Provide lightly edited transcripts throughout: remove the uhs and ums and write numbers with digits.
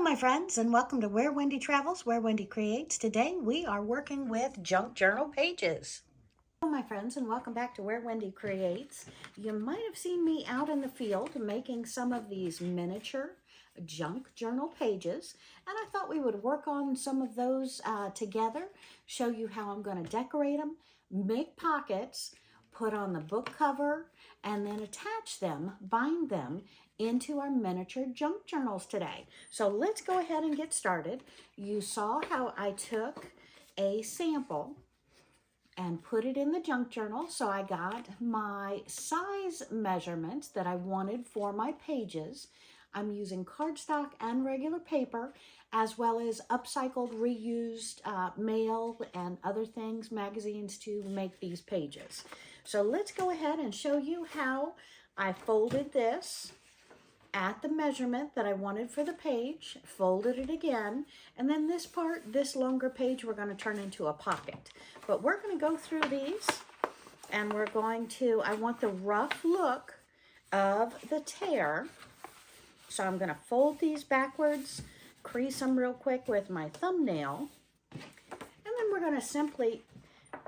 My friends, and welcome to Where Wendy Travels, Where Wendy Creates. Today we are working with junk journal pages. Hello, my friends, and welcome back to Where Wendy Creates. You might have seen me out in the field making some of these miniature junk journal pages, and I thought we would work on some of those together, show you how I'm going to decorate them, make pockets, put on the book cover, and then attach them, bind them into our miniature junk journals today. So let's go ahead and get started. You saw how I took a sample and put it in the junk journal. So I got my size measurements that I wanted for my pages. I'm using cardstock and regular paper, as well as upcycled, reused mail and other things, magazines, to make these pages. So let's go ahead and show you how I folded this at the measurement that I wanted for the page, folded it again, and then this part, this longer page, we're going to turn into a pocket. But we're going to go through these, and we're going to, I want the rough look of the tear, so I'm going to fold these backwards, crease them real quick with my thumbnail, and then we're going to simply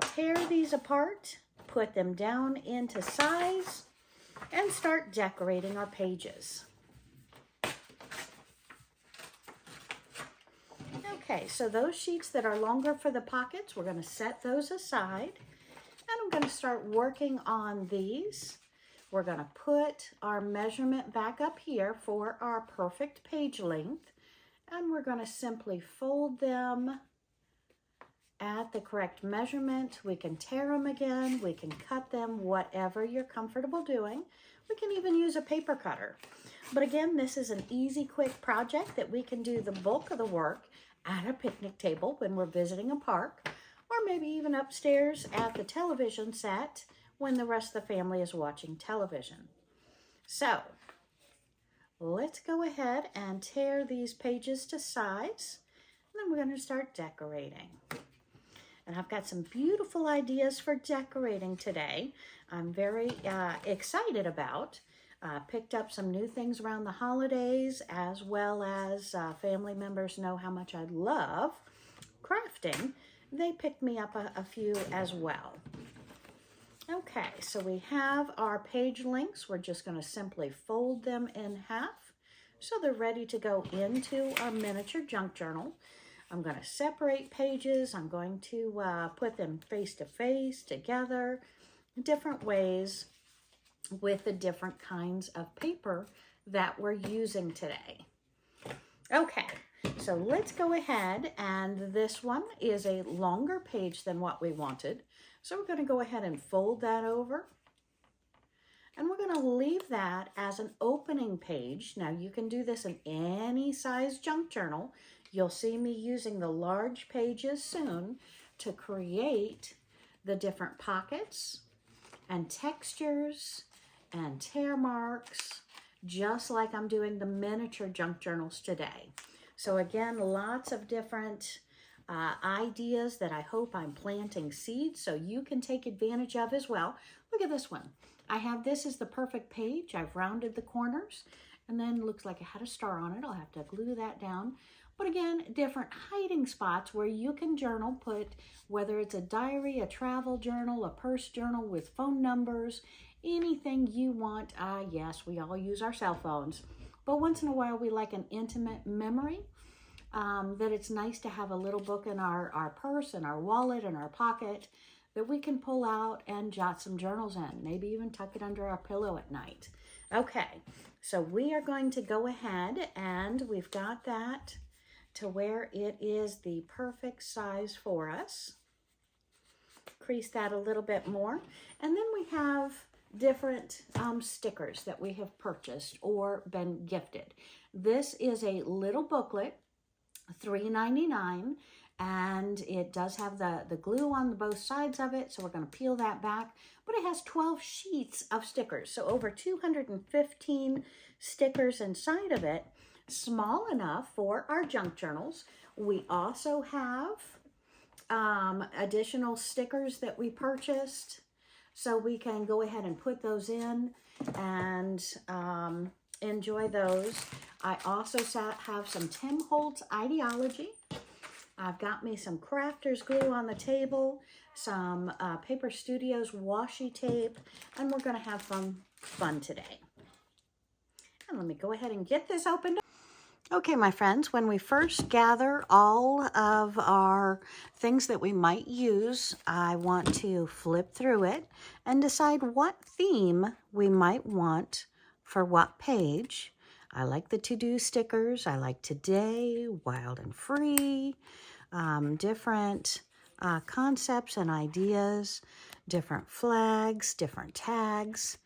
tear these apart, put them down into size, and start decorating our pages. Okay, so those sheets that are longer for the pockets, we're going to set those aside. And I'm going to start working on these. We're going to put our measurement back up here for our perfect page length. And we're going to simply fold them at the correct measurement. We can tear them again. We can cut them, whatever you're comfortable doing. We can even use a paper cutter. But again, this is an easy, quick project that we can do the bulk of the work at a picnic table when we're visiting a park, or maybe even upstairs at the television set when the rest of the family is watching television. So let's go ahead and tear these pages to size, and then we're going to start decorating. And I've got some beautiful ideas for decorating today. I'm very excited about. Picked up some new things around the holidays, as well as family members know how much I love crafting. They picked me up a few as well. Okay, so we have our page links. We're just going to simply fold them in half so they're ready to go into our miniature junk journal. I'm going to separate pages. I'm going to put them face to face together, different ways, with the different kinds of paper that we're using today. Okay, so let's go ahead, and this one is a longer page than what we wanted. So we're going to go ahead and fold that over, and we're going to leave that as an opening page. Now you can do this in any size junk journal. You'll see me using the large pages soon to create the different pockets and textures and tear marks, just like I'm doing the miniature junk journals today. So again, lots of different ideas that I hope I'm planting seeds so you can take advantage of as well. Look at this one. I have this as the perfect page. I've rounded the corners, and then looks like it had a star on it. I'll have to glue that down. But again, different hiding spots where you can journal, put whether it's a diary, a travel journal, a purse journal with phone numbers, anything you want. Yes, we all use our cell phones, but once in a while we like an intimate memory, that it's nice to have a little book in our purse and our wallet and our pocket that we can pull out and jot some journals in, maybe even tuck it under our pillow at night. Okay, so we are going to go ahead, and we've got that to where it is the perfect size for us. Crease that a little bit more, and then we have different stickers that we have purchased or been gifted. This is a little booklet, $3.99, and it does have the glue on both sides of it, so we're going to peel that back, but it has 12 sheets of stickers, so over 215 stickers inside of it, small enough for our junk journals. We also have additional stickers that we purchased, so we can go ahead and put those in, and enjoy those. I also have some Tim Holtz Ideology. I've got me some Crafters glue on the table, some Paper Studios washi tape, and we're going to have fun today. And let me go ahead and get this opened up. Okay, my friends, when we first gather all of our things that we might use, I want to flip through it and decide what theme we might want for what page. I like the to-do stickers. I like today, wild and free, different concepts and ideas, different flags, different tags,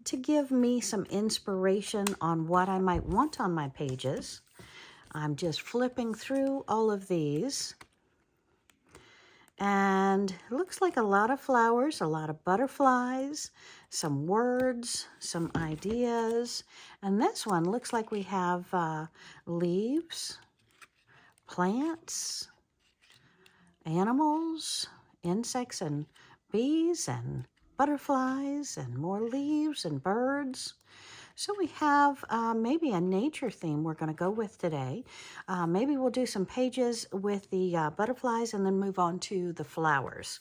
to give me some inspiration on what I might want on my pages. I'm just flipping through all of these. And it looks like a lot of flowers, a lot of butterflies, some words, some ideas. And this one looks like we have leaves, plants, animals, insects and bees and butterflies and more leaves and birds. So we have maybe a nature theme we're going to go with today. Maybe we'll do some pages with the butterflies and then move on to the flowers.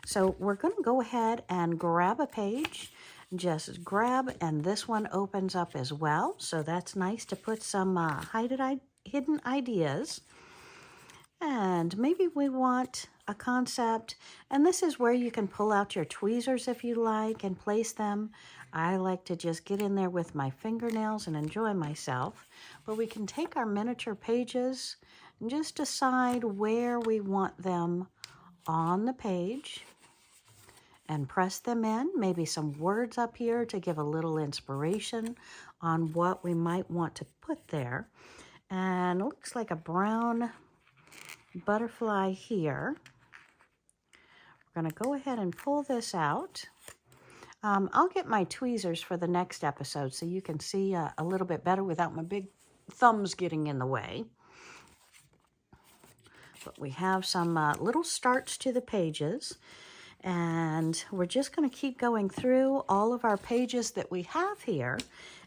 So we're going to go ahead and grab a page. Just grab, and this one opens up as well. So that's nice to put some hidden ideas. And maybe we want a concept, and this is where you can pull out your tweezers if you like and place them. I like to just get in there with my fingernails and enjoy myself. But we can take our miniature pages and just decide where we want them on the page and press them in. Maybe some words up here to give a little inspiration on what we might want to put there. And it looks like a brown butterfly here. We're going to go ahead and pull this out. I'll get my tweezers for the next episode so you can see a little bit better without my big thumbs getting in the way. But we have some little starts to the pages, and we're just going to keep going through all of our pages that we have here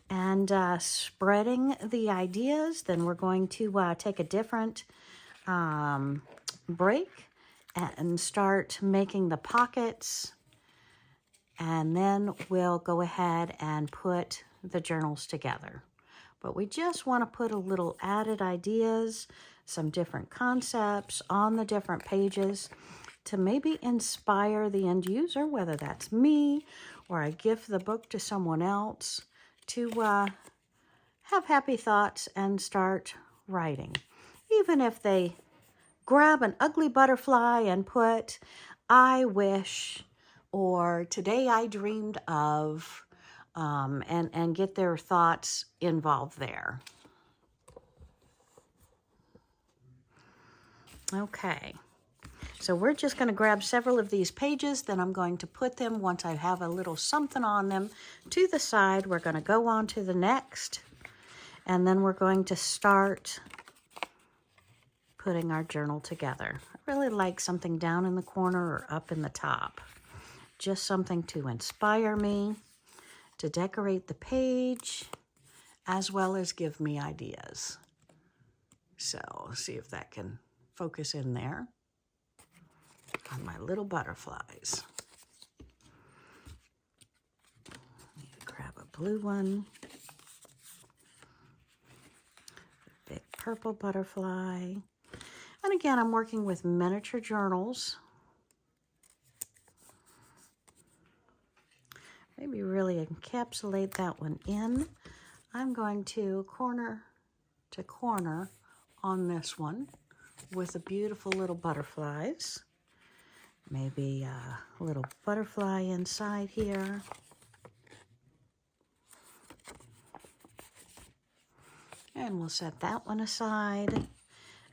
and spreading the ideas. Then we're going to take a different break and start making the pockets, and then we'll go ahead and put the journals together. But we just want to put a little added ideas, some different concepts on the different pages to maybe inspire the end user, whether that's me or I gift the book to someone else, to have happy thoughts and start writing. Even if they grab an ugly butterfly and put, "I wish," or "today I dreamed of," and get their thoughts involved there. Okay, so we're just going to grab several of these pages, then I'm going to put them, once I have a little something on them, to the side. We're going to go on to the next, and then we're going to start putting our journal together. I really like something down in the corner or up in the top. Just something to inspire me, to decorate the page, as well as give me ideas. So see if that can focus in there on my little butterflies. Grab a blue one, a big purple butterfly. And again, I'm working with miniature journals. Maybe really encapsulate that one in. I'm going to corner to corner on this one with the beautiful little butterflies. Maybe a little butterfly inside here. And we'll set that one aside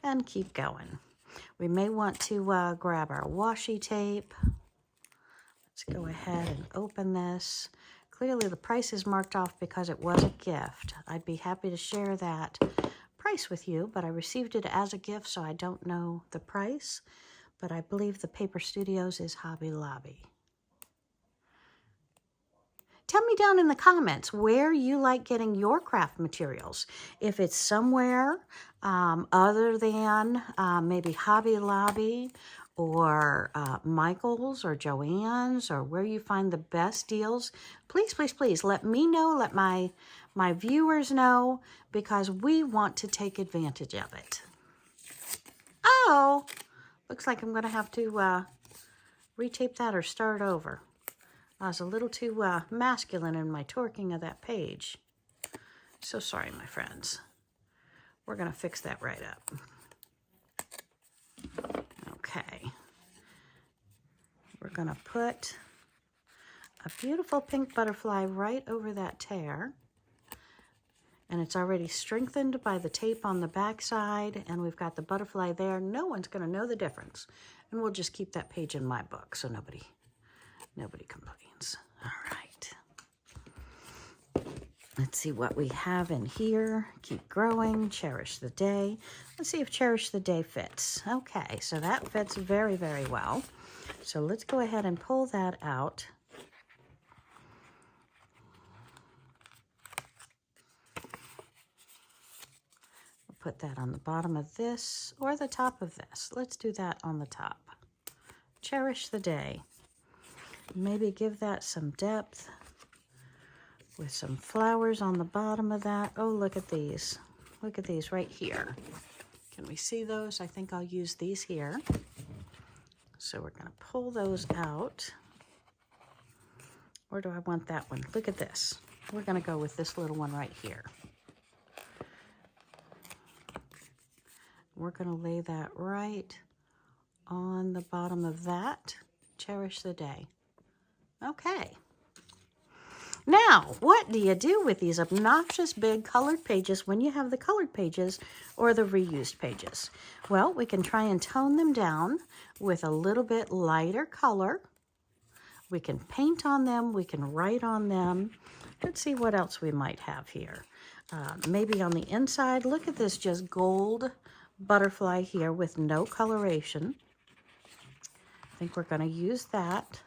and keep going. We may want to grab our washi tape. Let's go ahead and open this. Clearly the price is marked off because it was a gift. I'd be happy to share that price with you, but I received it as a gift, so I don't know the price. But I believe the Paper Studios is Hobby Lobby. tell me down in the comments where you like getting your craft materials. If it's somewhere other than maybe Hobby Lobby or Michael's or Joann's, or where you find the best deals, please, please, please let me know, let my viewers know, because we want to take advantage of it. Oh, looks like I'm going to have to retape that or start over. I was a little too masculine in my torquing of that page. So sorry, my friends. We're going to fix that right up. Okay. We're going to put a beautiful pink butterfly right over that tear. And it's already strengthened by the tape on the back side, and we've got the butterfly there. No one's going to know the difference. And we'll just keep that page in my book so nobody complains. All right. Let's see what we have in here. Keep growing, cherish the day. Let's see if cherish the day fits. Okay, so that fits very, very well. So let's go ahead and pull that out. We'll put that on the bottom of this or the top of this. Let's do that on the top. Cherish the day. Maybe give that some depth with some flowers on the bottom of that. Oh, look at these. Look at these right here. Can we see those? I think I'll use these here. So we're going to pull those out. Or do I want that one? Look at this. We're going to go with this little one right here. We're going to lay that right on the bottom of that. Cherish the day. Okay. Now, what do you do with these obnoxious big colored pages when you have the colored pages or the reused pages? Well, we can try and tone them down with a little bit lighter color. We can paint on them. We can write on them. Let's see what else we might have here. Maybe on the inside, look at this just gold butterfly here with no coloration. I think we're going to use that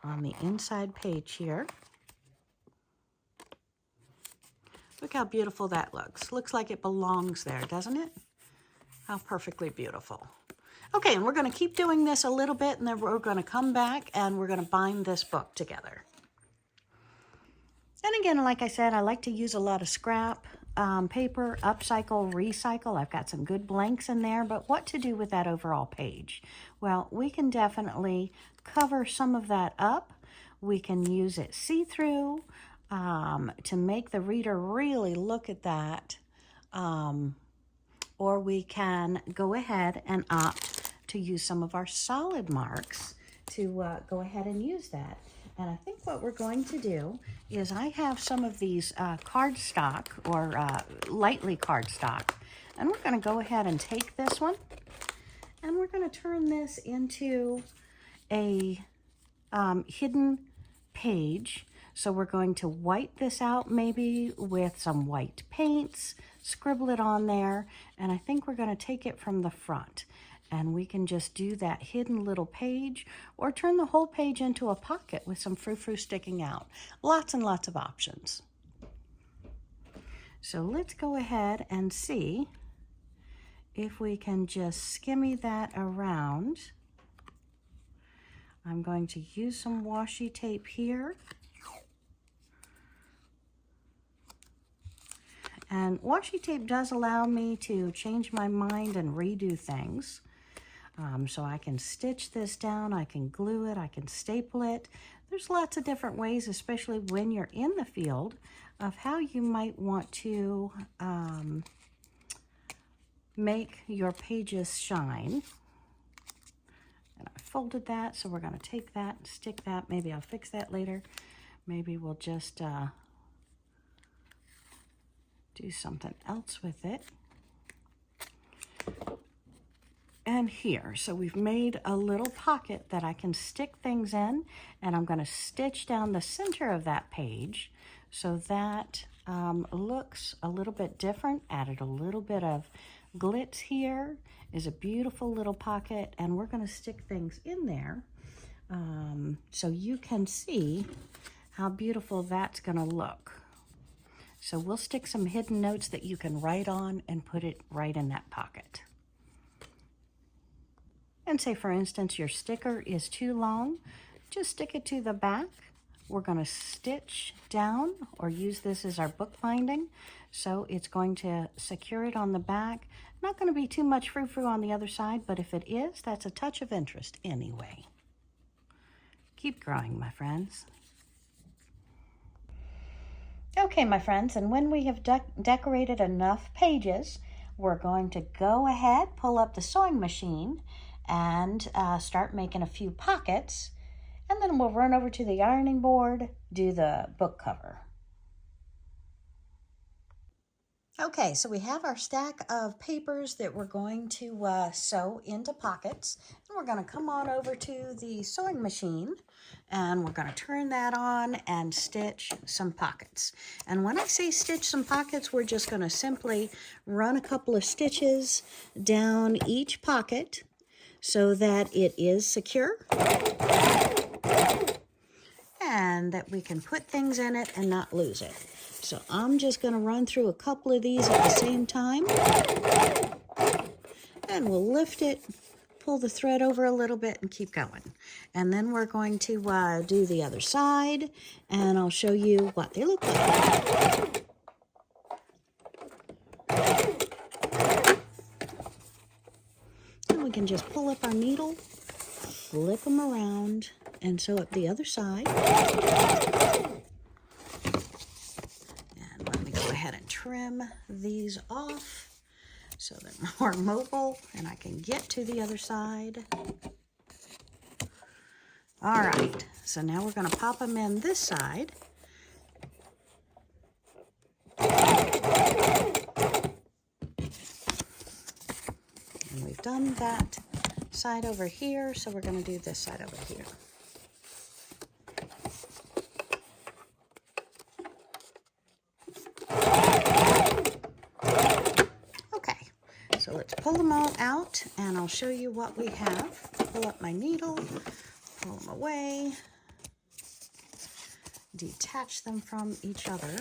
on the inside page here. Look how beautiful that looks. Looks like it belongs there, doesn't it? How perfectly beautiful. Okay, and we're going to keep doing this a little bit, and then we're going to come back and we're going to bind this book together. And again, like I said, I like to use a lot of scrap paper, upcycle, recycle. I've got some good blanks in there, but what to do with that overall page? Well, we can definitely cover some of that up. We can use it see-through to make the reader really look at that. Or we can go ahead and opt to use some of our solid marks to go ahead and use that. And I think what we're going to do is I have some of these cardstock or lightly cardstock. And we're going to go ahead and take this one and we're going to turn this into a hidden page. So we're going to white this out maybe with some white paints, scribble it on there. And I think we're going to take it from the front. And we can just do that hidden little page or turn the whole page into a pocket with some frou-frou sticking out. Lots and lots of options. So let's go ahead and see if we can just skimmy that around. I'm going to use some washi tape here. And washi tape does allow me to change my mind and redo things. So I can stitch this down, I can glue it, I can staple it. There's lots of different ways, especially when you're in the field, of how you might want to make your pages shine. And I folded that, so we're going to take that and stick that. Maybe I'll fix that later. Maybe we'll just do something else with it. And here, so we've made a little pocket that I can stick things in, and I'm going to stitch down the center of that page so that looks a little bit different. Added a little bit of glitz here. Is a beautiful little pocket, and we're going to stick things in there so you can see how beautiful that's going to look. So we'll stick some hidden notes that you can write on and put it right in that pocket. And say, for instance, your sticker is too long, just stick it to the back. We're going to stitch down or use this as our book binding. So it's going to secure it on the back. Not going to be too much frou-frou on the other side, but if it is, that's a touch of interest anyway. Keep growing, my friends. Okay, my friends, and when we have decorated enough pages, we're going to go ahead, pull up the sewing machine, and start making a few pockets, and then we'll run over to the ironing board, do the book cover. Okay, so we have our stack of papers that we're going to sew into pockets. And we're going to come on over to the sewing machine and we're going to turn that on and stitch some pockets. And when I say stitch some pockets, we're just going to simply run a couple of stitches down each pocket so that it is secure and that we can put things in it and not lose it. So I'm just going to run through a couple of these at the same time. And we'll lift it, pull the thread over a little bit, and keep going. And then we're going to do the other side, and I'll show you what they look like. And we can just pull up our needle, flip them around, and sew up the other side. Trim these off so they're more mobile and I can get to the other side. All right, so now we're going to pop them in this side. And we've done that side over here, so we're going to do this side over here. So let's pull them all out and I'll show you what we have. Pull up my needle, pull them away, detach them from each other.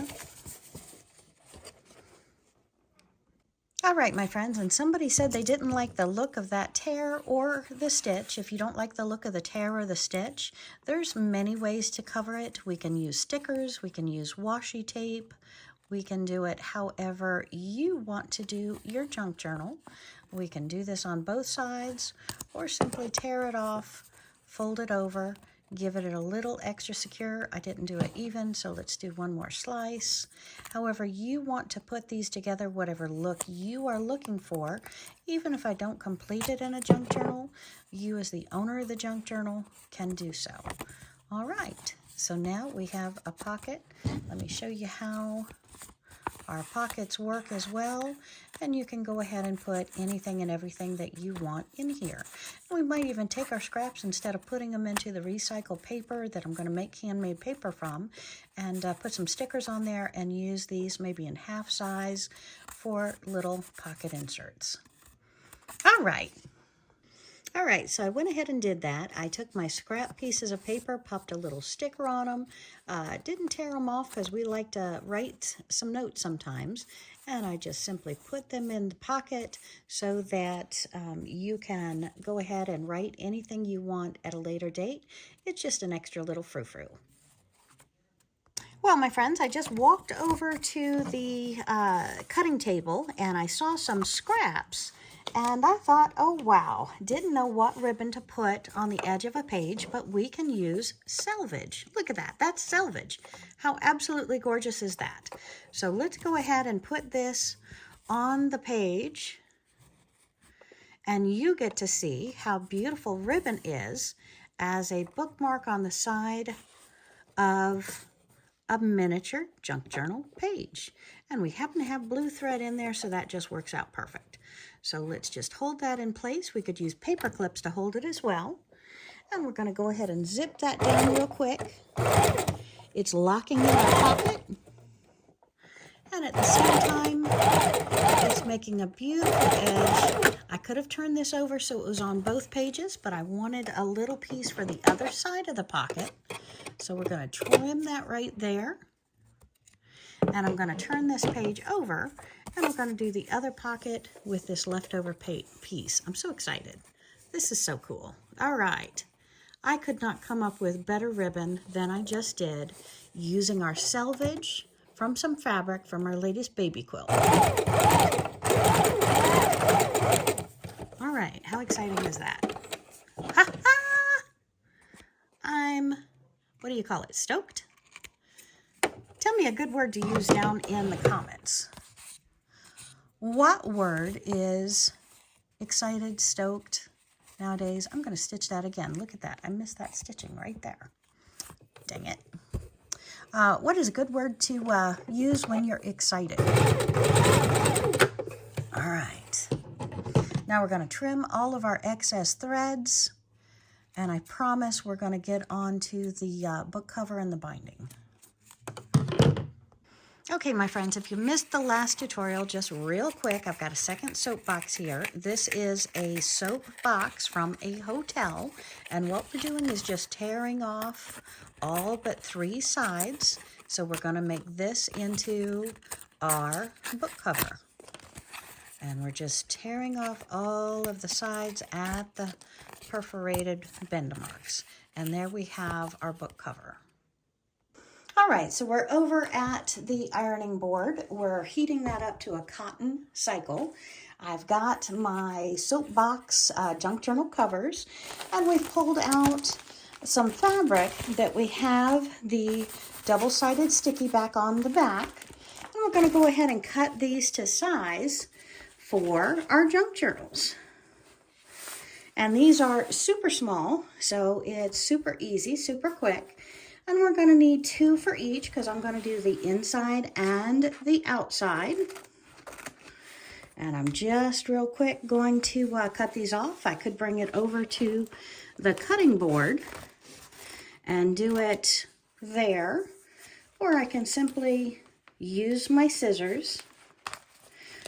All right, my friends, and somebody said they didn't like the look of that tear or the stitch. If you don't like the look of the tear or the stitch, there's many ways to cover it. We can use stickers, we can use washi tape, we can do it however you want to do your junk journal. We can do this on both sides or simply tear it off, fold it over, give it a little extra secure. I didn't do it even, so let's do one more slice. However you want to put these together, whatever look you are looking for, even if I don't complete it in a junk journal, you as the owner of the junk journal can do so. All right, so now we have a pocket. Let me show you how our pockets work as well, and you can go ahead and put anything and everything that you want in here. And we might even take our scraps instead of putting them into the recycled paper that I'm going to make handmade paper from, and put some stickers on there and use these maybe in half size for little pocket inserts. All right, so I went ahead and did that. I took my scrap pieces of paper, popped a little sticker on them, didn't tear them off because we like to write some notes sometimes, and I just simply put them in the pocket so that you can go ahead and write anything you want at a later date. It's just an extra little frou-frou. Well, my friends, I just walked over to the cutting table and I saw some scraps. And I thought, oh wow, didn't know what ribbon to put on the edge of a page, but we can use selvage. Look at that, that's selvage. How absolutely gorgeous is that? So let's go ahead and put this on the page, and you get to see how beautiful ribbon is as a bookmark on the side of a miniature junk journal page. And we happen to have blue thread in there, so that just works out perfect. So let's just hold that in place. We could use paper clips to hold it as well. And we're going to go ahead and zip that down real quick. It's locking in our pocket. And at the same time, it's making a beautiful edge. I could have turned this over so it was on both pages, but I wanted a little piece for the other side of the pocket. So we're going to trim that right there. And I'm going to turn this page over, and we're going to do the other pocket with this leftover piece. I'm so excited. This is so cool. All right. I could not come up with better ribbon than I just did using our selvage from some fabric from our latest baby quilt. All right. How exciting is that? Ha ha! I'm, what do you call it, stoked? Tell me a good word to use down in the comments. What word is excited, stoked nowadays? I'm going to stitch that again. Look at that. I missed that stitching right there. Dang it. What is a good word to use when you're excited? All right. Now we're going to trim all of our excess threads. And I promise we're going to get onto the book cover and the binding. Okay, my friends, if you missed the last tutorial, just real quick, I've got a second soap box here. This is a soap box from a hotel, and what we're doing is just tearing off all but 3 sides. So we're going to make this into our book cover. And we're just tearing off all of the sides at the perforated bend marks. And there we have our book cover. All right, so we're over at the ironing board. We're heating that up to a cotton cycle. I've got my soapbox junk journal covers, and we've pulled out some fabric that we have the double-sided sticky back on the back. And we're going to go ahead and cut these to size for our junk journals. And these are super small, so it's super easy, super quick. And we're going to need 2 for each because I'm going to do the inside and the outside. And I'm just real quick going to cut these off. I could bring it over to the cutting board and do it there. Or I can simply use my scissors.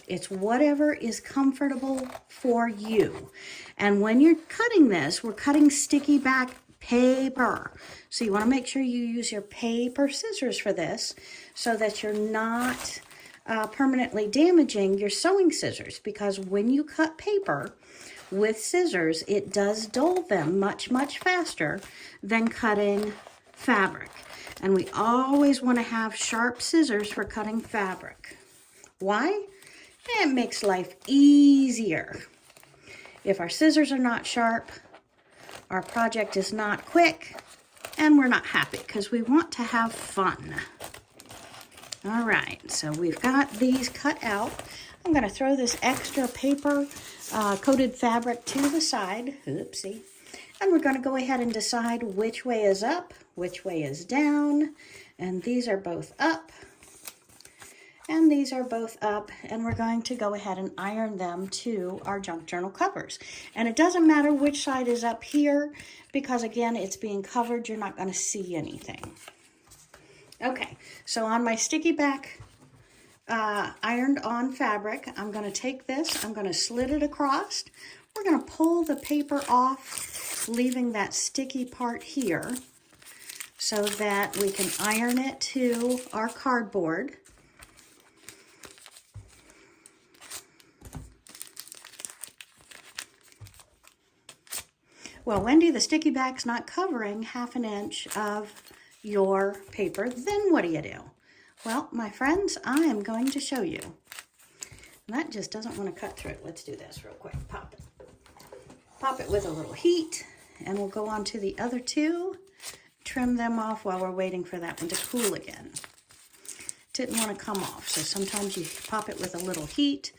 It's whatever is comfortable for you. And when you're cutting this, we're cutting sticky back paper. So you want to make sure you use your paper scissors for this so that you're not permanently damaging your sewing scissors, because when you cut paper with scissors, it does dull them much, much faster than cutting fabric. And we always want to have sharp scissors for cutting fabric. Why? It makes life easier. If our scissors are not sharp, our project is not quick, and we're not happy because we want to have fun. All right, so we've got these cut out. I'm going to throw this extra paper coated fabric to the side. Oopsie. And we're going to go ahead and decide which way is up, which way is down. And these are both up. And these are both up, and we're going to go ahead and iron them to our junk journal covers. And it doesn't matter which side is up here, because again, it's being covered. You're not going to see anything. Okay, so on my sticky back ironed on fabric, I'm going to take this, I'm going to slit it across. We're going to pull the paper off, leaving that sticky part here so that we can iron it to our cardboard. Well, Wendy, the sticky back's not covering 1/2 inch of your paper. Then what do you do? Well, my friends, I am going to show you. And that just doesn't want to cut through. Let's do this real quick. Pop it. Pop it with a little heat, and we'll go on to the other 2. Trim them off while we're waiting for that one to cool again. Didn't want to come off, so sometimes you pop it with a little heat,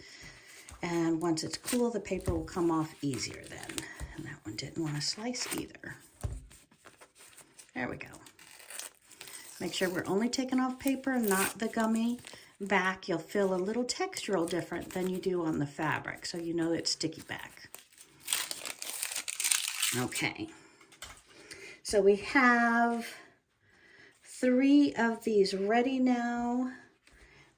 and once it's cool, the paper will come off easier then. And that one didn't want to slice either. There we go. Make sure we're only taking off paper, not the gummy back. You'll feel a little textural different than you do on the fabric, so you know it's sticky back. Okay. So we have 3 of these ready now.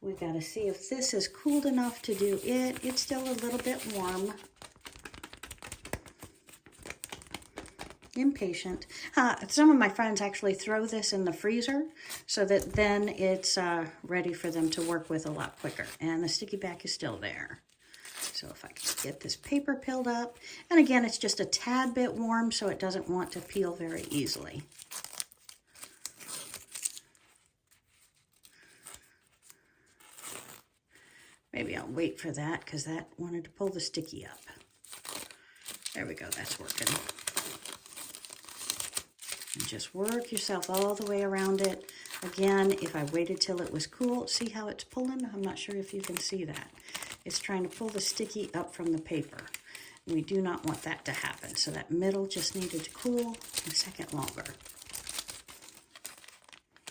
We got to see if this is cooled enough to do it. It's still a little bit warm. Impatient. Some of my friends actually throw this in the freezer so that then it's ready for them to work with a lot quicker. And the sticky back is still there. So if I can get this paper peeled up, and again, it's just a tad bit warm so it doesn't want to peel very easily. Maybe I'll wait for that because that wanted to pull the sticky up. There we go, that's working. And just work yourself all the way around it. Again, if I waited till it was cool, see how it's pulling? I'm not sure if you can see that. It's trying to pull the sticky up from the paper. We do not want that to happen. So that middle just needed to cool a second longer.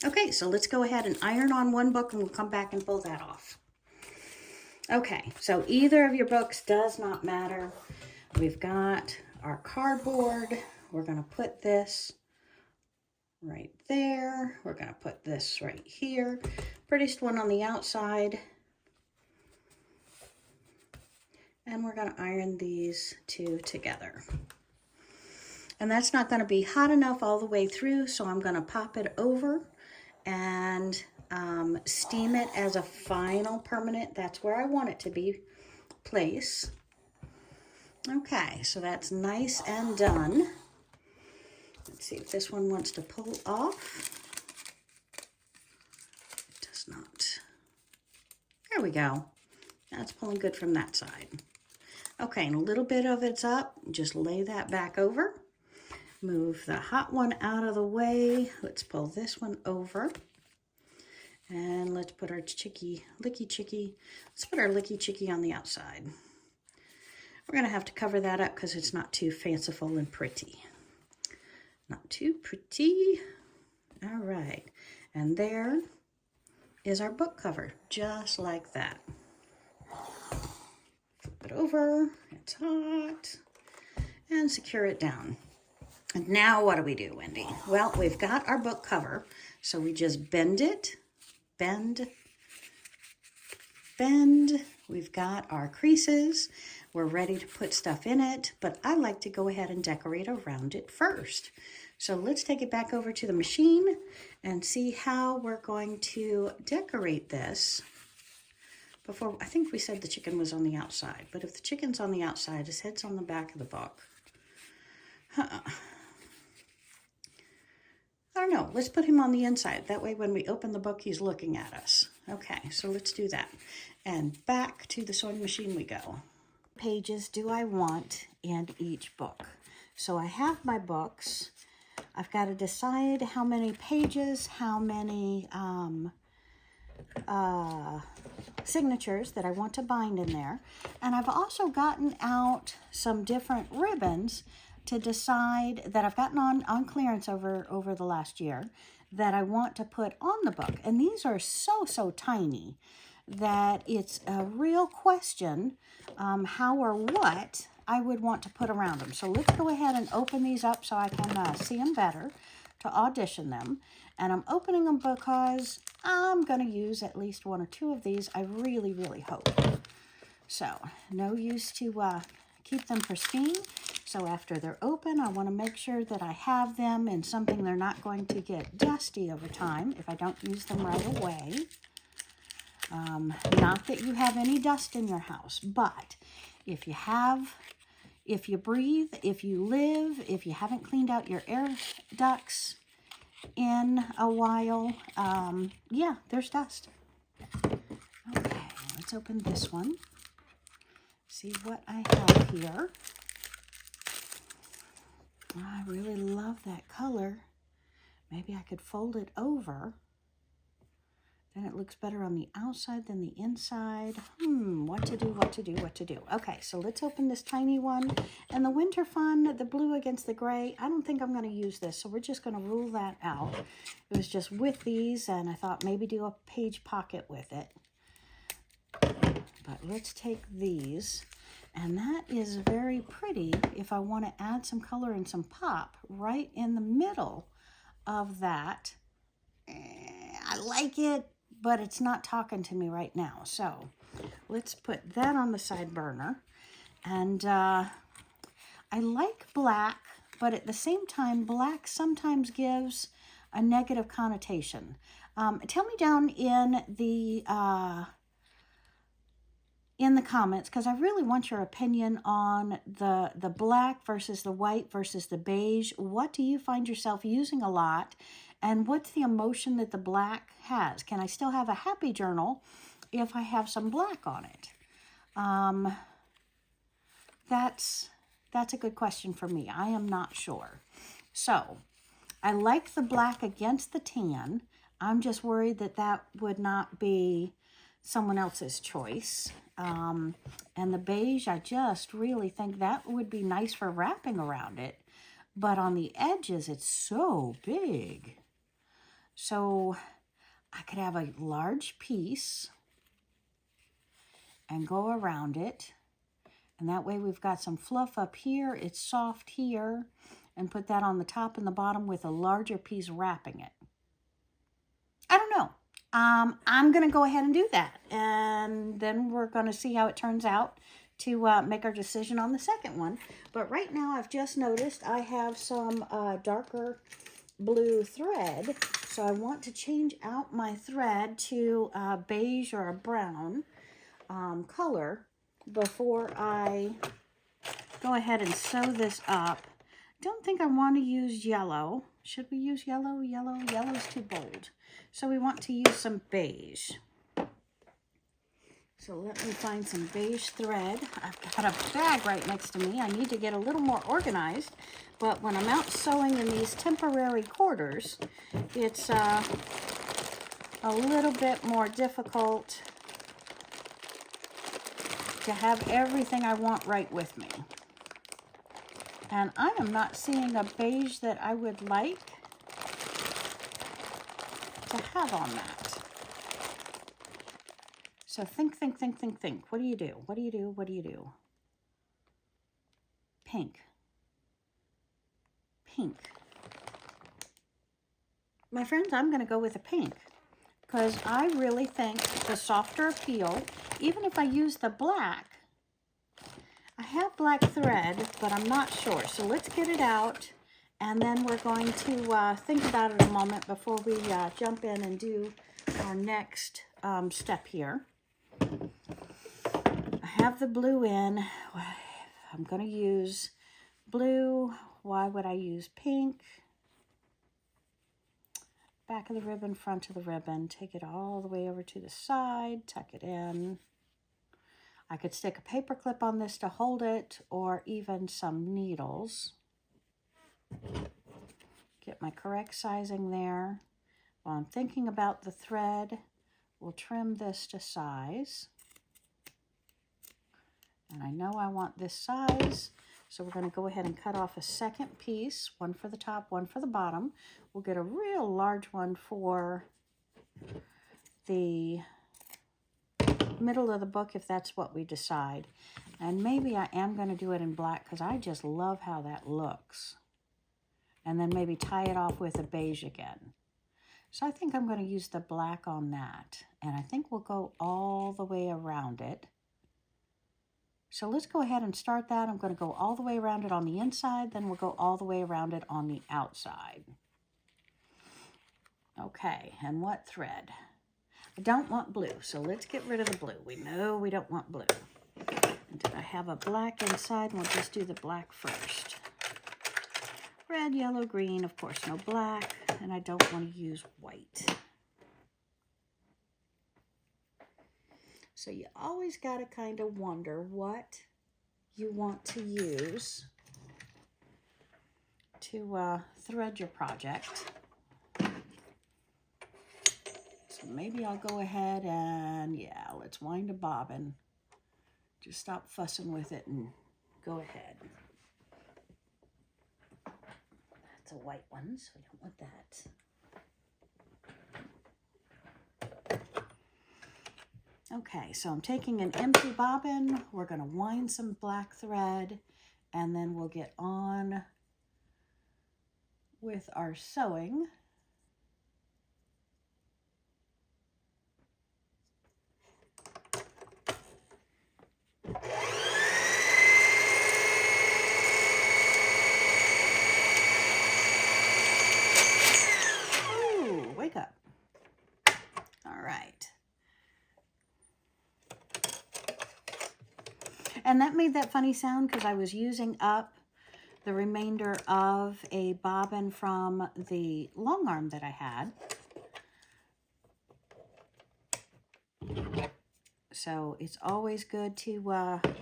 Okay, so let's go ahead and iron on one book and we'll come back and pull that off. Okay, so either of your books does not matter. We've got our cardboard. We're going to put this right there. We're going to put this right here. Prettiest one on the outside. And we're going to iron these two together. And that's not going to be hot enough all the way through, so I'm going to pop it over and steam it as a final permanent. That's where I want it to be placed. Okay, so that's nice and done. Let's see if this one wants to pull off. It does not. There we go. That's pulling good from that side. Okay, and a little bit of it's up. Just lay that back over. Move the hot one out of the way. Let's pull this one over. And let's put our licky chicky. Let's put our licky chicky on the outside. We're going to have to cover that up because it's not too fanciful and pretty. Not too pretty. All right. And there is our book cover, just like that. Flip it over. It's hot. And secure it down. And now what do we do, Wendy? Well, we've got our book cover. So we just bend it. Bend. Bend. We've got our creases. We're ready to put stuff in it, but I like to go ahead and decorate around it first. So let's take it back over to the machine and see how we're going to decorate this. Before, I think we said the chicken was on the outside, but if the chicken's on the outside, his head's on the back of the book. I don't know, let's put him on the inside. That way when we open the book, he's looking at us. Okay, so let's do that. And back to the sewing machine we go. Pages do I want in each book? So I have my books. I've got to decide how many pages, how many signatures that I want to bind in there. And I've also gotten out some different ribbons to decide that I've gotten on clearance over the last year that I want to put on the book. And these are so tiny that it's a real question how or what I would want to put around them. So let's go ahead and open these up so I can see them better to audition them. And I'm opening them because I'm going to use at least one or two of these. I really hope. So no use to keep them pristine. So after they're open, I want to make sure that I have them in something they're not going to get dusty over time if I don't use them right away. Not that you have any dust in your house, but if you have, if you breathe, if you live, if you haven't cleaned out your air ducts in a while, yeah, there's dust. Okay, let's open this one. See what I have here. I really love that color. Maybe I could fold it over. Then it looks better on the outside than the inside. What to do. Okay, so let's open this tiny one. And the Winter Fun, the blue against the gray, I don't think I'm going to use this, so we're just going to rule that out. It was just with these, and I thought maybe do a page pocket with it. But let's take these. And that is very pretty if I want to add some color and some pop right in the middle of that. I like it, but it's not talking to me right now. So let's put that on the side burner. And I like black, but at the same time, black sometimes gives a negative connotation. Tell me down in the comments, because I really want your opinion on the black versus the white versus the beige. What do you find yourself using a lot? And what's the emotion that the black has? Can I still have a happy journal if I have some black on it? That's a good question for me. I am not sure. So I like the black against the tan. I'm just worried that that would not be someone else's choice. And the beige, I just really think that would be nice for wrapping around it. But on the edges, it's so big. So I could have a large piece and go around it. And that way we've got some fluff up here. It's soft here. And put that on the top and the bottom with a larger piece wrapping it. I don't know. I'm going to go ahead and do that. And then we're going to see how it turns out to make our decision on the second one. But right now I've just noticed I have some darker blue thread. So I want to change out my thread to a beige or a brown color before I go ahead and sew this up. Don't think I want to use yellow. Should we use yellow? Yellow's too bold. So we want to use some beige. So let me find some beige thread. I've got a bag right next to me. I need to get a little more organized. But when I'm out sewing in these temporary quarters, it's a little bit more difficult to have everything I want right with me. And I am not seeing a beige that I would like to have on that. So think. What do you do? What do you do? What do you do? Pink. Pink. My friends, I'm going to go with a pink because I really think the softer appeal, even if I use the black, I have black thread, but I'm not sure. So let's get it out, and then we're going to think about it a moment before we jump in and do our next step here. I have the blue in. I'm going to use blue. Why would I use pink? Back of the ribbon, front of the ribbon. Take it all the way over to the side. Tuck it in. I could stick a paper clip on this to hold it, or even some needles. Get my correct sizing there. While I'm thinking about the thread, we'll trim this to size. And I know I want this size, so we're going to go ahead and cut off a second piece, one for the top, one for the bottom. We'll get a real large one for the middle of the book if that's what we decide. And maybe I am going to do it in black because I just love how that looks. And then maybe tie it off with a beige again. So I think I'm going to use the black on that. And I think we'll go all the way around it. So let's go ahead and start that. I'm going to go all the way around it on the inside, then we'll go all the way around it on the outside. Okay, and what thread? I don't want blue, so let's get rid of the blue. We know we don't want blue. And I have a black inside, and we'll just do the black first. Red, yellow, green, of course no black, and I don't want to use white. So you always got to kind of wonder what you want to use to thread your project. So maybe I'll go ahead and, yeah, let's wind a bobbin. Just stop fussing with it and go ahead. That's a white one, so we don't want that. Okay, so I'm taking an empty bobbin. We're going to wind some black thread, and then we'll get on with our sewing. And that made that funny sound because I was using up the remainder of a bobbin from the long arm that I had. So it's always good to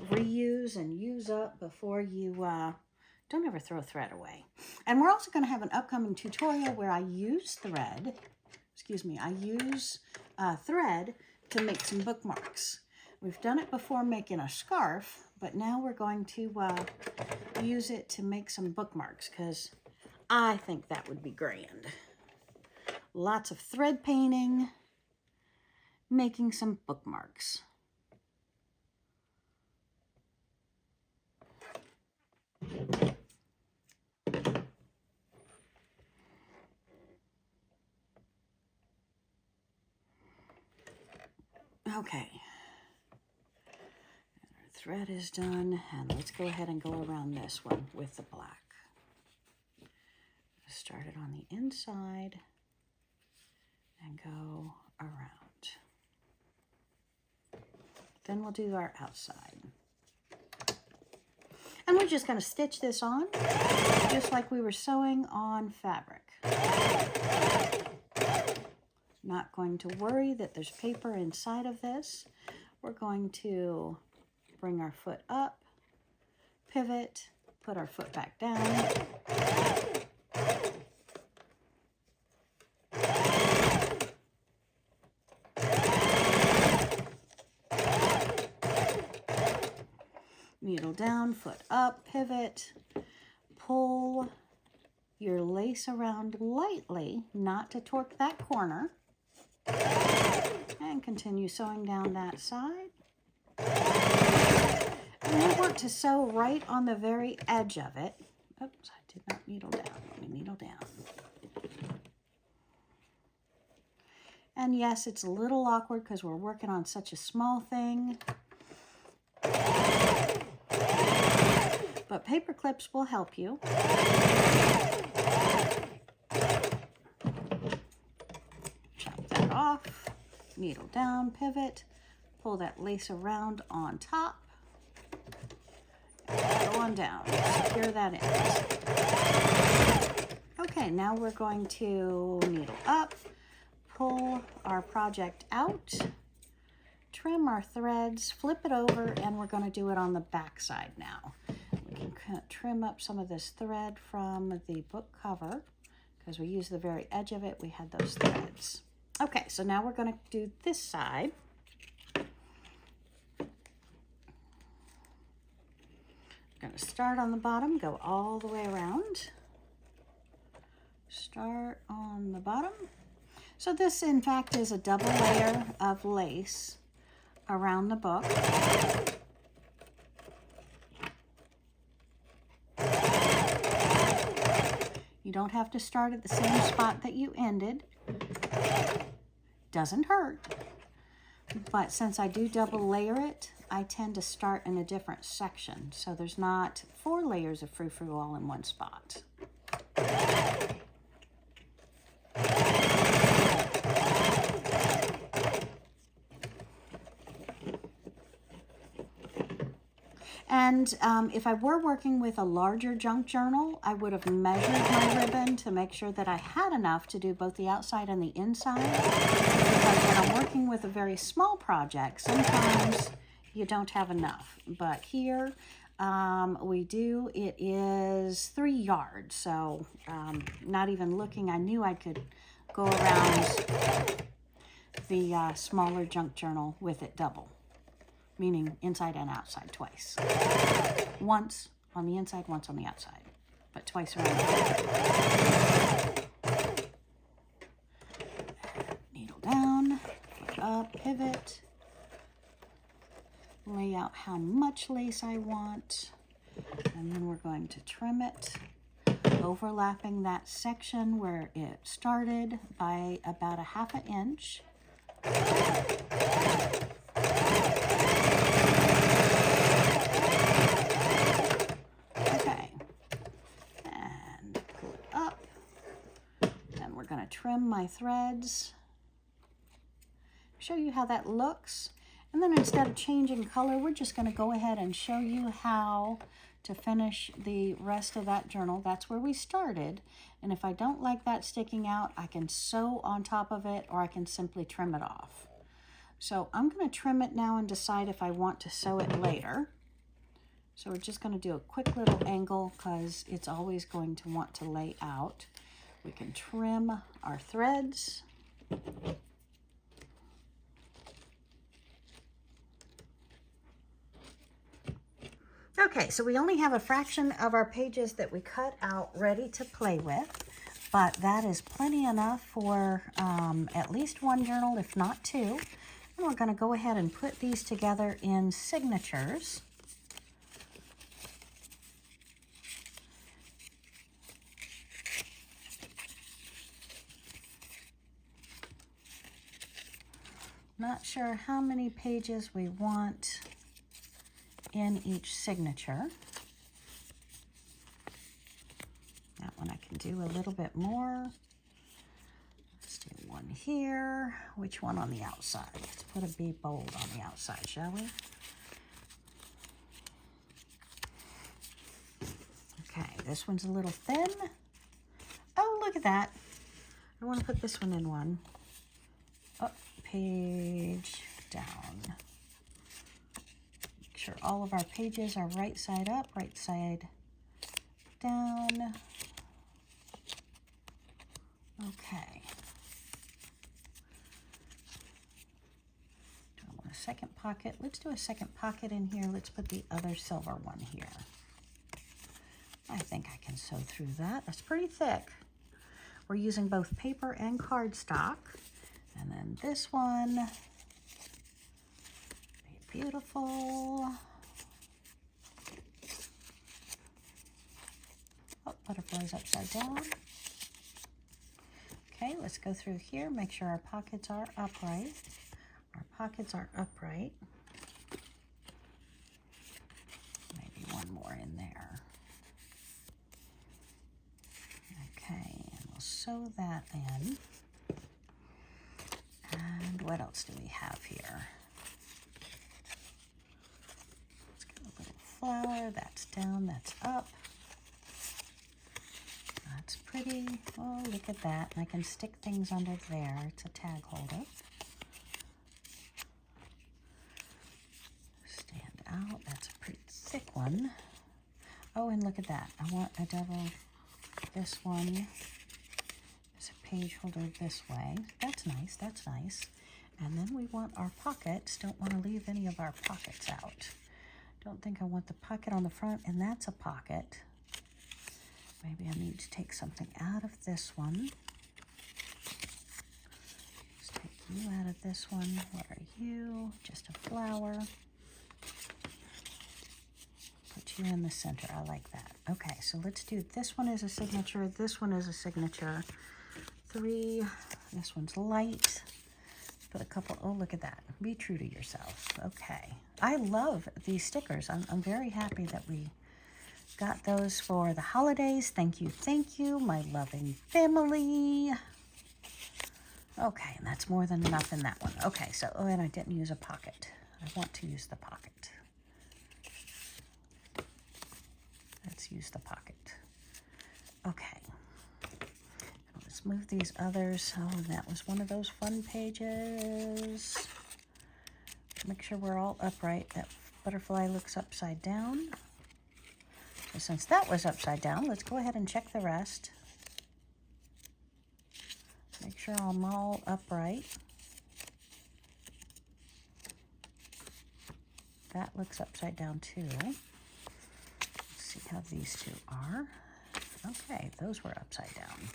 reuse and use up before you don't ever throw thread away. And we're also going to have an upcoming tutorial where I use thread, thread to make some bookmarks. We've done it before making a scarf, but now we're going to use it to make some bookmarks because I think that would be grand. Lots of thread painting, making some bookmarks. Okay, our thread is done, and let's go ahead and go around this one with the black. Start it on the inside and go around. Then we'll do our outside. And we're just going to stitch this on just like we were sewing on fabric. Not going to worry that there's paper inside of this. We're going to bring our foot up, pivot, put our foot back down. Needle down, foot up, pivot, pull your lace around lightly, not to torque that corner, and continue sewing down that side. And we want to sew right on the very edge of it. Oops, I did not needle down. Let me needle down. And yes, it's a little awkward because we're working on such a small thing. But paper clips will help you. Chop that off, needle down, pivot, pull that lace around on top, and go on down, secure that in. Okay, now we're going to needle up, pull our project out, trim our threads, flip it over, and we're going to do it on the back side now. We can trim up some of this thread from the book cover because we used the very edge of it. We had those threads. Okay, so now we're going to do this side. I'm going to start on the bottom, go all the way around. Start on the bottom. So this, in fact, is a double layer of lace around the book. You don't have to start at the same spot that you ended. Doesn't hurt. But since I do double layer it, I tend to start in a different section. So there's not 4 layers of frou-frou all in one spot. And if I were working with a larger junk journal, I would have measured my ribbon to make sure that I had enough to do both the outside and the inside. Because when I'm working with a very small project, sometimes you don't have enough. But here we do. It is 3 yards, so not even looking, I knew I could go around the smaller junk journal with it double. Meaning inside and outside twice. Once on the inside, once on the outside, but twice around. Needle down, foot up, pivot, lay out how much lace I want, and then we're going to trim it, overlapping that section where it started by about 1/2 inch. Trim my threads, show you how that looks, And then instead of changing color, we're just going to go ahead and show you how to finish the rest of that journal. That's where we started. And if I don't like that sticking out, I can sew on top of it, or I can simply trim it off. So I'm going to trim it now and decide if I want to sew it later. So we're just going to do a quick little angle because it's always going to want to lay out. We can trim our threads. Okay, so we only have a fraction of our pages that we cut out ready to play with, but that is plenty enough for at least one journal, if not two. And we're going to go ahead and put these together in signatures. Not sure how many pages we want in each signature. That one I can do a little bit more. Let's do one here. Which one on the outside? Let's put a B bold on the outside, shall we? Okay, this one's a little thin. Oh, look at that. I want to put this one in one. Up, page down. Make sure all of our pages are right side up, right side down. Okay. Do I want a second pocket? Let's do a second pocket in here. Let's put the other silver one here. I think I can sew through that. That's pretty thick. We're using both paper and cardstock. And then this one, beautiful. Oh, butterflies upside down. Okay, let's go through here, make sure our pockets are upright. Our pockets are upright. Maybe one more in there. Okay, and we'll sew that in. And what else do we have here? Let's get a little flower. That's down, that's up. That's pretty. Oh, look at that. And I can stick things under there. It's a tag holder. Stand out. That's a pretty thick one. Oh, and look at that. I want a double. This one is a page holder this way. That's nice. That's nice. And then we want our pockets. Don't want to leave any of our pockets out. Don't think I want the pocket on the front, and that's a pocket. Maybe I need to take something out of this one. Let's take you out of this one. What are you? Just a flower. Put you in the center. I like that. Okay, so let's do this one as a signature. This one is a signature. 3. This one's light. Put a couple. Oh, look at that. Be true to yourself. Okay. I love these stickers. I'm very happy that we got those for the holidays. Thank you, my loving family. Okay, and that's more than enough in that one. Okay, so, oh, and I didn't use a pocket. I want to use the pocket. Let's use the pocket. Okay. Let's move these others. Oh, that was one of those fun pages. Make sure we're all upright. That butterfly looks upside down. So since that was upside down, let's go ahead and check the rest. Make sure I'm all upright. That looks upside down too. Let's see how these two are. Okay, those were upside down.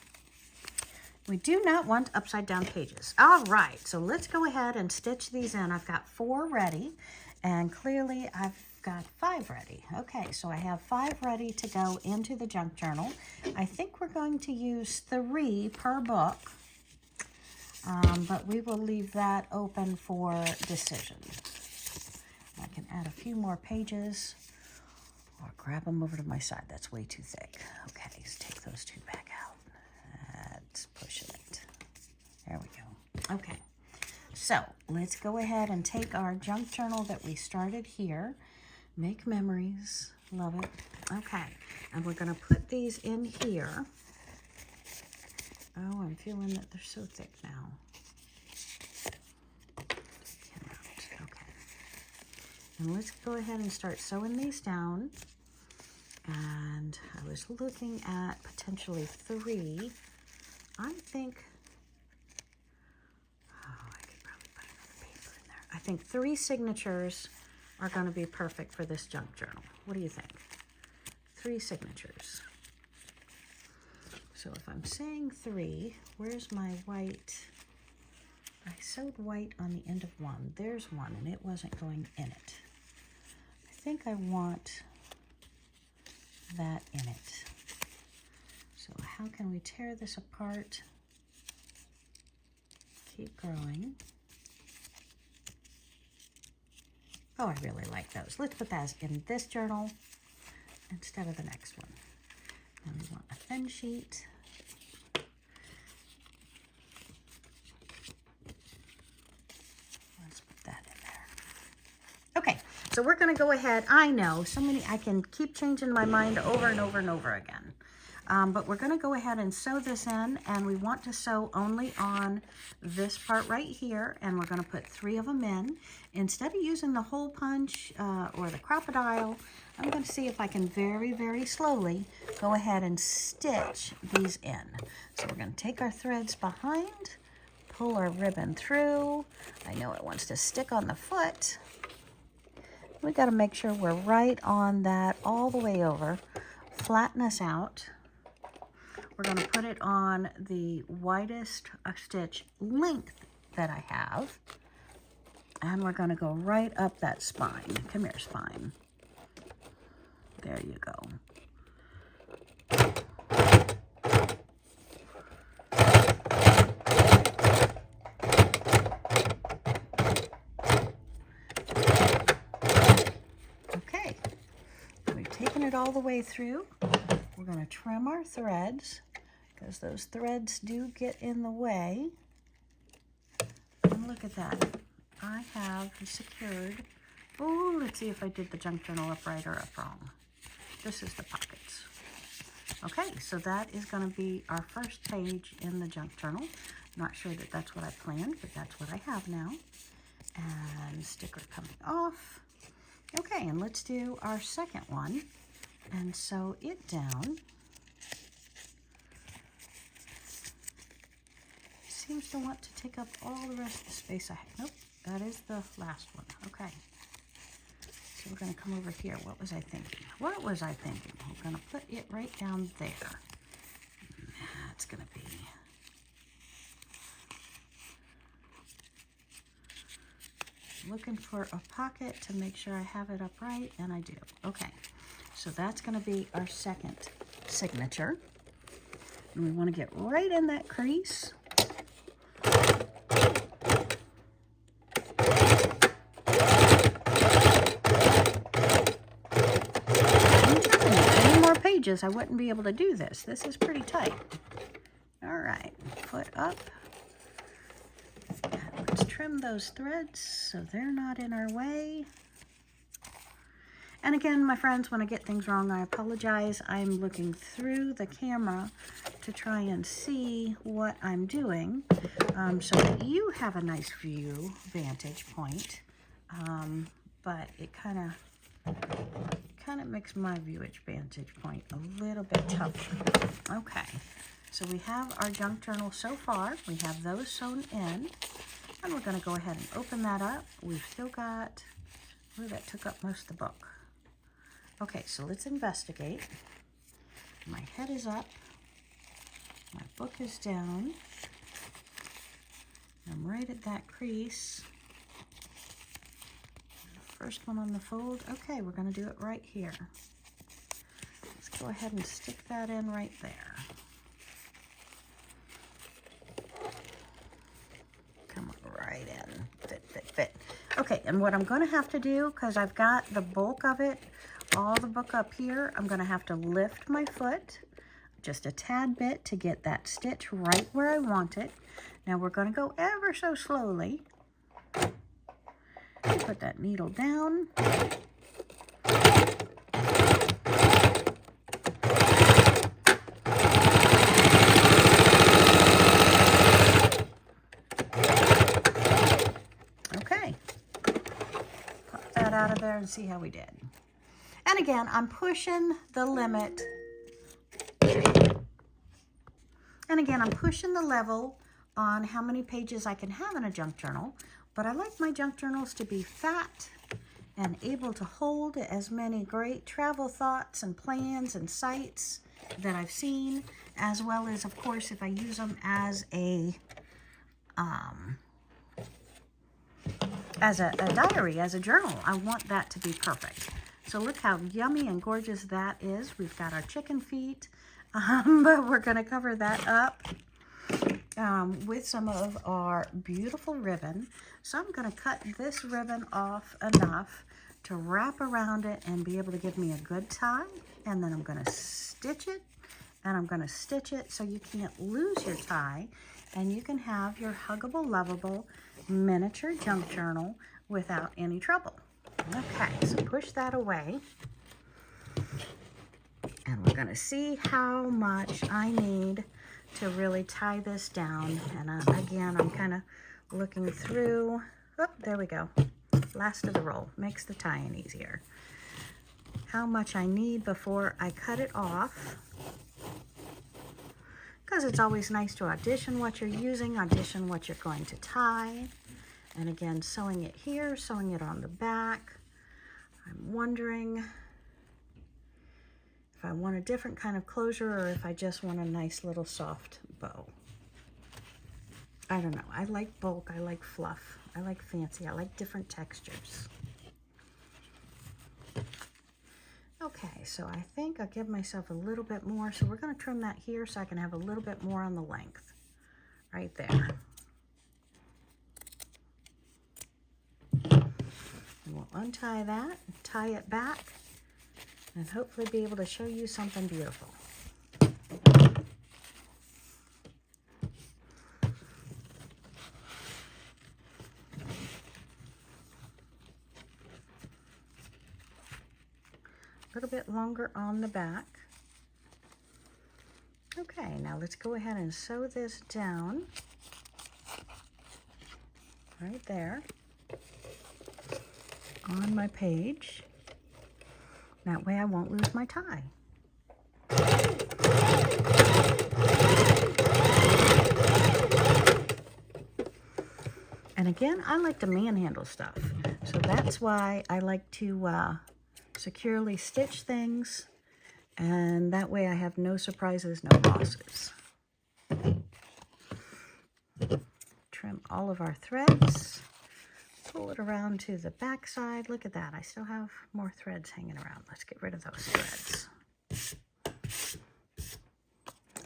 We do not want upside down pages. All right, so let's go ahead and stitch these in. I've got 4 ready, and clearly I've got 5 ready. Okay, so I have 5 ready to go into the junk journal. I think we're going to use 3 per book, but we will leave that open for decision. I can add a few more pages or grab them over to my side. That's way too thick. Okay, let's take those 2 back out. That's pushing it. There we go. Okay. So let's go ahead and take our junk journal that we started here. Make memories. Love it. Okay. And we're going to put these in here. Oh, I'm feeling that they're so thick now. Okay. And let's go ahead and start sewing these down. And I was looking at potentially 3. I think, oh, I could probably put another paper in there. I think 3 signatures are going to be perfect for this junk journal. What do you think? 3 signatures. So if I'm saying 3, where's my white? I sewed white on the end of 1. There's 1, and it wasn't going in it. I think I want that in it. So how can we tear this apart? Keep growing. Oh, I really like those. Let's put that in this journal instead of the next one. And we want a thin sheet. Let's put that in there. Okay, so we're going to go ahead. I know, so many, I can keep changing my mind over and over and over again. But we're going to go ahead and sew this in, and we want to sew only on this part right here, and we're going to put 3 of them in. Instead of using the hole punch or the crocodile, I'm going to see if I can very, very slowly go ahead and stitch these in. So we're going to take our threads behind, pull our ribbon through. I know it wants to stick on the foot. We got to make sure we're right on that all the way over. Flatten us out. We're going to put it on the widest stitch length that I have. And we're going to go right up that spine. Come here, spine. There you go. Okay. We've taken it all the way through. We're going to trim our threads because those threads do get in the way. And look at that. I have secured, oh, let's see if I did the junk journal up right or up wrong. This is the pockets. Okay, so that is going to be our first page in the junk journal. Not sure that that's what I planned, but that's what I have now. And sticker coming off. Okay, and let's do our second one and sew it down. Seems to want to take up all the rest of the space I have. Nope, that is the last one. Okay. So we're going to come over here. What was I thinking? What was I thinking? We're going to put it right down there. That's going to be... looking for a pocket to make sure I have it up right, and I do. Okay, so that's going to be our second signature. And we want to get right in that crease. I wouldn't be able to do this. This is pretty tight. All right, foot up. And let's trim those threads so they're not in our way. And again, my friends, when I get things wrong, I apologize. I'm looking through the camera to try and see what I'm doing so that you have a nice vantage point. But it kind of makes my vantage point a little bit tougher. Okay, so we have our junk journal so far. We have those sewn in, and we're going to go ahead and open that up. We've still got, oh, that took up most of the book. Okay, so let's investigate. My head is up. My book is down. I'm right at that crease. First one on the fold. Okay, we're going to do it right here. Let's go ahead and stick that in right there. Come on, right in. Fit, fit, fit. Okay, and what I'm going to have to do, because I've got the bulk of it, all the book up here, I'm going to have to lift my foot just a tad bit to get that stitch right where I want it. Now we're going to go ever so slowly. Put that needle down. Okay. Pop that out of there and see how we did. And again, I'm pushing the limit. And again, I'm pushing the level on how many pages I can have in a junk journal, but I like my junk journals to be fat and able to hold as many great travel thoughts and plans and sites that I've seen, as well as, of course, if I use them as a diary, as a journal, I want that to be perfect. So look how yummy and gorgeous that is. We've got our chicken feet, but we're going to cover that up with some of our beautiful ribbon. So I'm going to cut this ribbon off enough to wrap around it and be able to give me a good tie. And then I'm going to stitch it, and I'm going to stitch it so you can't lose your tie, and you can have your huggable, lovable miniature junk journal without any trouble. Okay, so push that away. And we're going to see how much I need to really tie this down. And again, I'm kind of looking through. Oh, there we go. Last of the roll. Makes the tying easier. How much I need before I cut it off. Because it's always nice to audition what you're using, audition what you're going to tie. And again, sewing it here, sewing it on the back. I'm wondering if I want a different kind of closure or if I just want a nice little soft bow. I don't know. I like bulk. I like fluff. I like fancy. I like different textures. Okay, so I think I'll give myself a little bit more. So we're going to trim that here so I can have a little bit more on the length. Right there. And we'll untie that, tie it back, and hopefully be able to show you something beautiful. A little bit longer on the back. Okay, now let's go ahead and sew this down right there on my page. That way I won't lose my tie. And again, I like to manhandle stuff. So that's why I like to securely stitch things. And that way I have no surprises, no losses. Trim all of our threads. Pull it around to the back side. Look at that. I still have more threads hanging around. Let's get rid of those threads.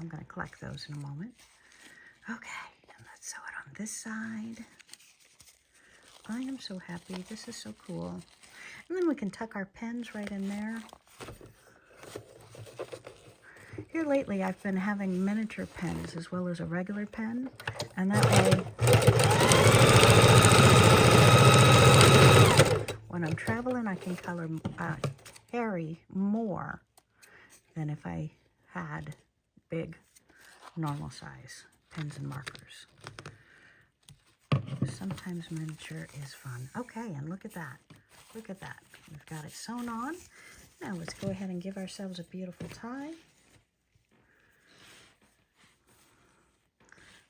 I'm going to collect those in a moment. Okay, and let's sew it on this side. I am so happy. This is so cool. And then we can tuck our pens right in there. Here lately, I've been having miniature pens as well as a regular pen. And that way, when I'm traveling, I can carry more than if I had big, normal size pens and markers. Sometimes miniature is fun. Okay, and look at that. Look at that. We've got it sewn on. Now let's go ahead and give ourselves a beautiful tie.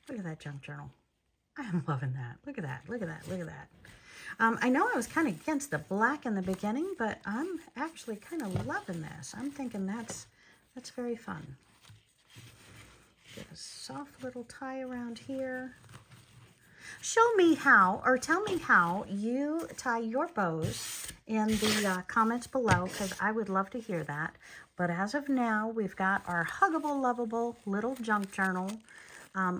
Look at that junk journal. I am loving that. Look at that. Look at that. Look at that. I know I was kind of against the black in the beginning, but I'm actually kind of loving this. I'm thinking that's very fun. Get a soft little tie around here. Show me how, or tell me how you tie your bows in the comments below, because I would love to hear that. But as of now, we've got our huggable, lovable little junk journal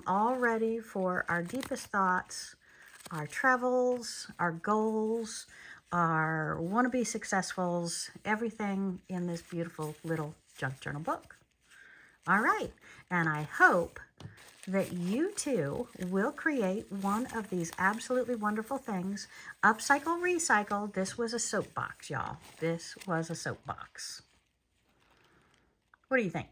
all ready for our deepest thoughts, our travels, our goals, our wannabe successfuls, everything in this beautiful little junk journal book. All right, and I hope that you too will create one of these absolutely wonderful things. Upcycle, recycle. This was a soapbox, y'all. This was a soapbox. What do you think?